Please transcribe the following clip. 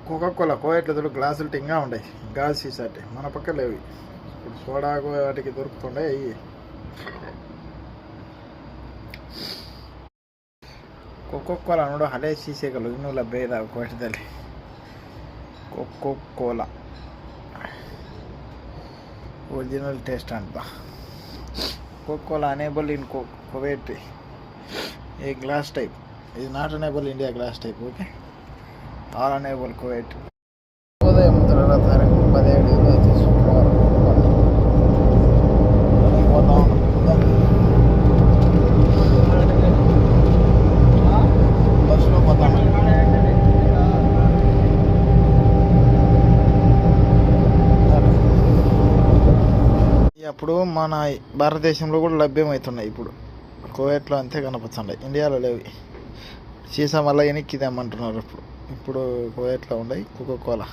Coca Cola కోయట్లో దొరికి గ్లాసులు టింగా ఉన్నాయి, గాజు సీసాటి మన పక్క లేవు. ఇప్పుడు సోడాకు వాటికి దొరుకుతుండే అవి. కోకోకోలా ನೋಡು ಹಳೆ ಸೀಸೆಗಳು ಇನ್ನೂ ಲಭ್ಯ ಇದಾವೆ ಕೋಯಟದಲ್ಲಿ. ಕೋಕೋಕೋಲಾ ಒರಿಜಿನಲ್ ಟೇಸ್ಟ್ ಅಂತ. Coca Cola unable in Kuwait, A glass type is not enable India glass type, okay? All enable Kuwait. ఉదయం 17 శుక్రవారం పోతా ఉన్నాం. బస్సులో పోతా ఉన్నాం. అప్పుడు మన భారతదేశంలో కూడా లభ్యమవుతున్నాయి. ఇప్పుడు కువైట్లో అంతే కనపడుతున్నాయి, ఇండియాలో లేవు. సీసా మళ్ళీ వెనక్కి తెమ్మంటున్నారు. ఇప్పుడు కువైట్లో ఉన్నాయి కోకోకోలా.